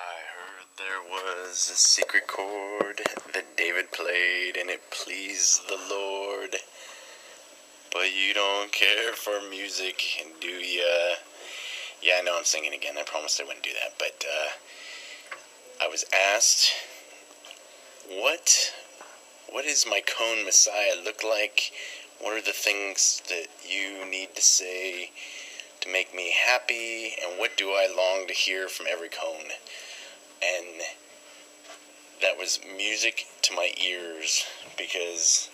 I heard there was a secret chord that David played and it pleased the Lord. But you don't care for music, do ya? Yeah, I know I'm singing again. I promised I wouldn't do that. But I was asked, what does my cone Messiah look like? What are the things that you need to say to make me happy? And what do I long to hear from every cone? And that was music to my ears, because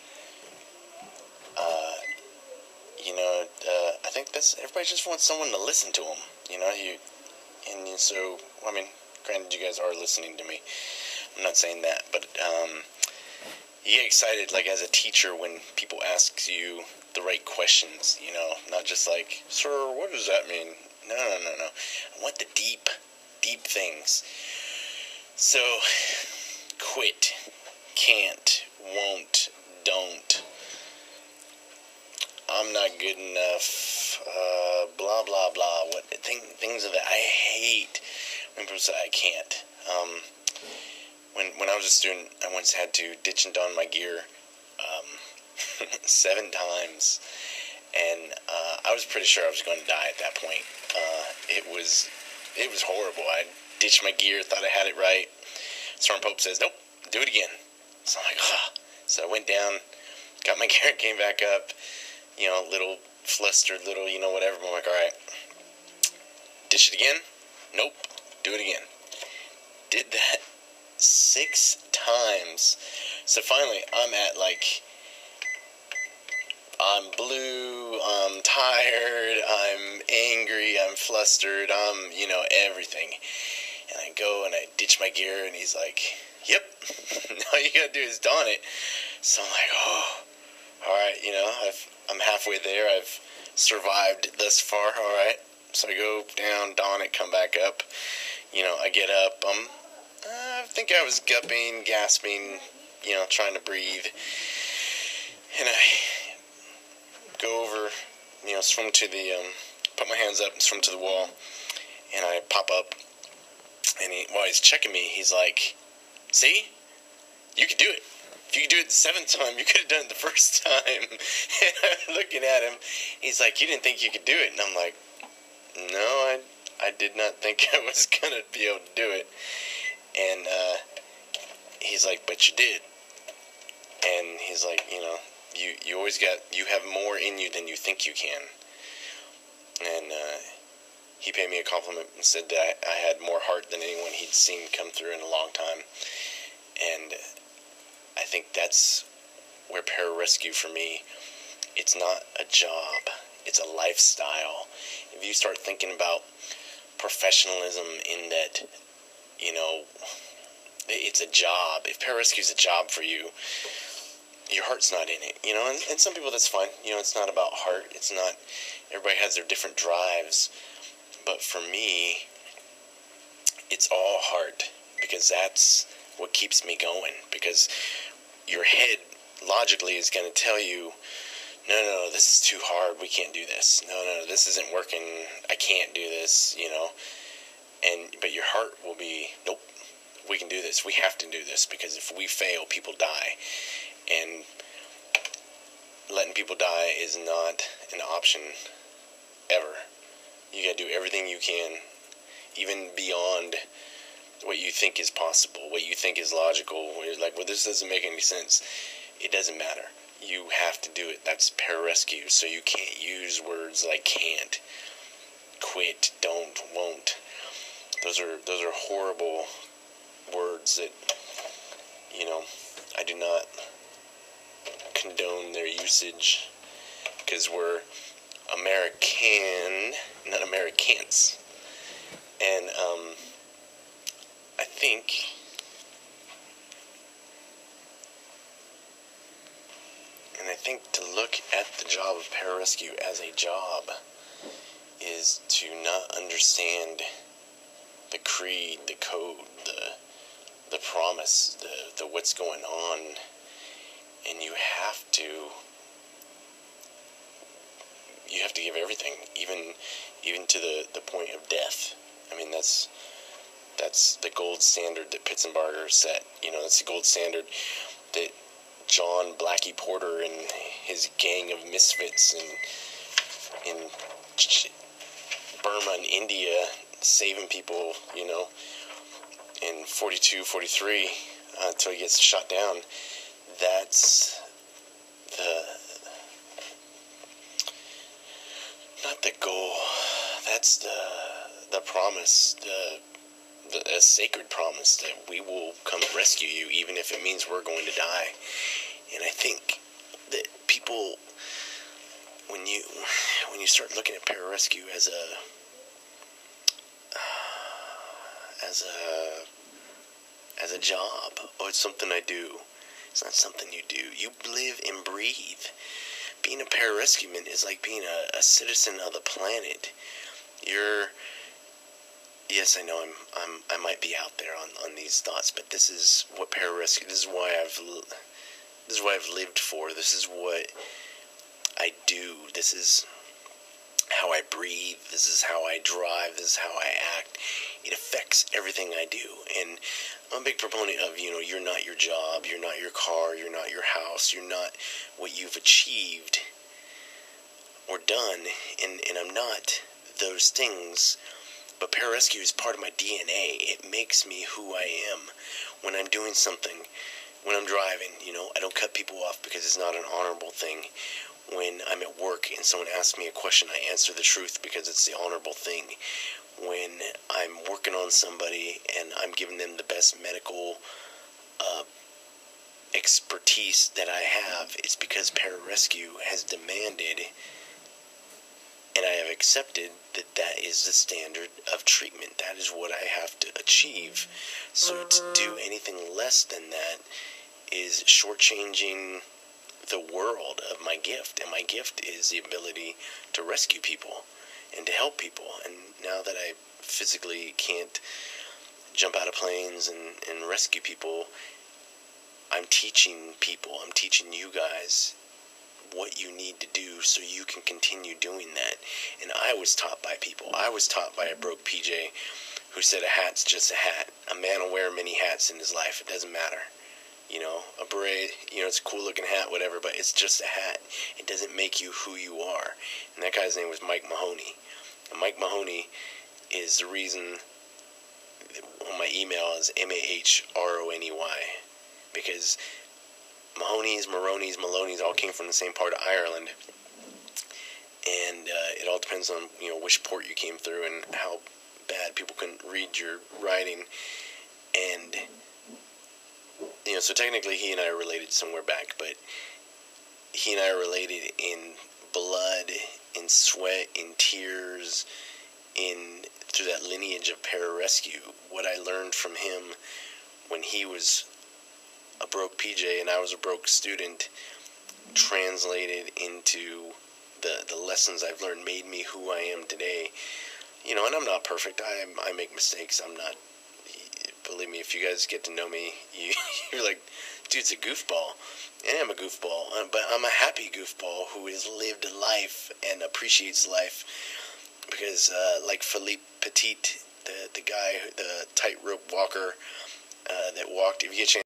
I think everybody just wants someone to listen to them, so, I mean, granted, you guys are listening to me. I'm not saying that, but you get excited, like, as a teacher when people ask you the right questions, not just like, sir, what does that mean? No. I want the deep things. So, quit, can't, won't, don't, I'm not good enough, blah, blah, blah, things of that. I hate when people say I can't. When I was a student, I once had to ditch and don my gear 7 times, and I was pretty sure I was going to die at that point. It was horrible. I ditched my gear, thought I had it right. Storm Pope says, nope, do it again. So I'm like, So I went down, got my gear, came back up, little flustered, whatever. But I'm like, all right, ditch it again? Nope, do it again. Did that 6 times. So finally, I'm at, I'm blue, I'm tired, I'm angry, I'm flustered, I'm, everything. And I go and I ditch my gear, and he's like, yep, all you gotta do is don it. So I'm like, alright, I'm halfway there, I've survived thus far, alright. So I go down, don it, come back up, I get up, I think I was gupping, gasping, trying to breathe, and I go over, swim to the, put my hands up and swim to the wall, and I pop up, and while he's checking me, he's like, see, you can do it. If you could do it the 7th time, you could have done it the first time. And I'm looking at him, he's like, you didn't think you could do it? And I'm like, no, I did not think I was going to be able to do it. And he's like, but you did. And he's like, you always you have more in you than you think you can. And he paid me a compliment and said that I had more heart than anyone he'd seen come through in a long time. And I think that's where pararescue for me, it's not a job, it's a lifestyle. If you start thinking about professionalism in that, it's a job. If pararescue's a job for you, your heart's not in it, and some people that's fine. It's not about heart. It's not, everybody has their different drives. But for me, it's all heart, because that's what keeps me going. Because your head logically is going to tell you, no, this is too hard, we can't do this. No, this isn't working, I can't do this, but your heart will be, nope, we can do this, we have to do this, because if we fail, people die. And letting people die is not an option ever. You gotta do everything you can, even beyond what you think is possible, what you think is logical. Where you're like, well, this doesn't make any sense. It doesn't matter. You have to do it. That's pararescue. So you can't use words like can't, quit, don't, won't. Those are horrible words that, I do not condone their usage, because we're American, not Americans. And I think to look at the job of pararescue as a job is to not understand the creed, the code, the promise, the what's going on, and you have to give everything, even to the point of death. I mean, that's That's the gold standard that Pitzenbarger set. You know, that's the gold standard that John Blackie Porter and his gang of misfits in Burma and India saving people, you know, in 42, 43, until he gets shot down. That's not the goal. That's the promise, a sacred promise that we will come rescue you, even if it means we're going to die. And I think that people, when you start looking at pararescue as a job, oh, it's something I do. It's not something you do. You live and breathe. Being a pararescueman is like being a citizen of the planet. Yes, I know I might be out there on these thoughts, but this is what pararescue. This is why I've lived for. This is what I do. This is how I breathe. This is how I drive. This is how I act. It affects everything I do. And I'm a big proponent of, you know, you're not your job, you're not your car, you're not your house, you're not what you've achieved or done, and I'm not those things. But pararescue is part of my DNA. It makes me who I am. When I'm doing something, when I'm driving, you know, I don't cut people off because it's not an honorable thing. When I'm at work and someone asks me a question, I answer the truth because it's the honorable thing. When I'm working on somebody and I'm giving them the best medical expertise that I have, it's because pararescue has demanded, and I have accepted, that is the standard of treatment. That is what I have to achieve. So to do anything less than that is shortchanging the world of my gift. And my gift is the ability to rescue people and to help people. And now that I physically can't jump out of planes and rescue people, I'm teaching people, I'm teaching you guys what you need to do so you can continue doing that. And I was taught by people. I was taught by a broke PJ who said a hat's just a hat. A man will wear many hats in his life. It doesn't matter. You know, a beret, you know, it's a cool looking hat, whatever, but it's just a hat. It doesn't make you who you are. And that guy's name was Mike Mahoney. And Mike Mahoney is the reason on my email is Mahrony, because Mahoney's, Maroney's, Maloney's all came from the same part of Ireland, and it all depends on, you know, which port you came through and how bad people couldn't read your writing. And, you know, so technically he and I are related somewhere back, but he and I are related in blood, in sweat, in tears, through that lineage of pararescue. What I learned from him when he was a broke PJ and I was a broke student translated into the lessons I've learned, made me who I am today. You know, and I'm not perfect. I make mistakes. I'm not, believe me, if you guys get to know me, you're like, dude's a goofball. And I'm a goofball, but I'm a happy goofball who has lived life and appreciates life. Because like Philippe Petit, the guy, the tightrope walker that walked, if you get a chance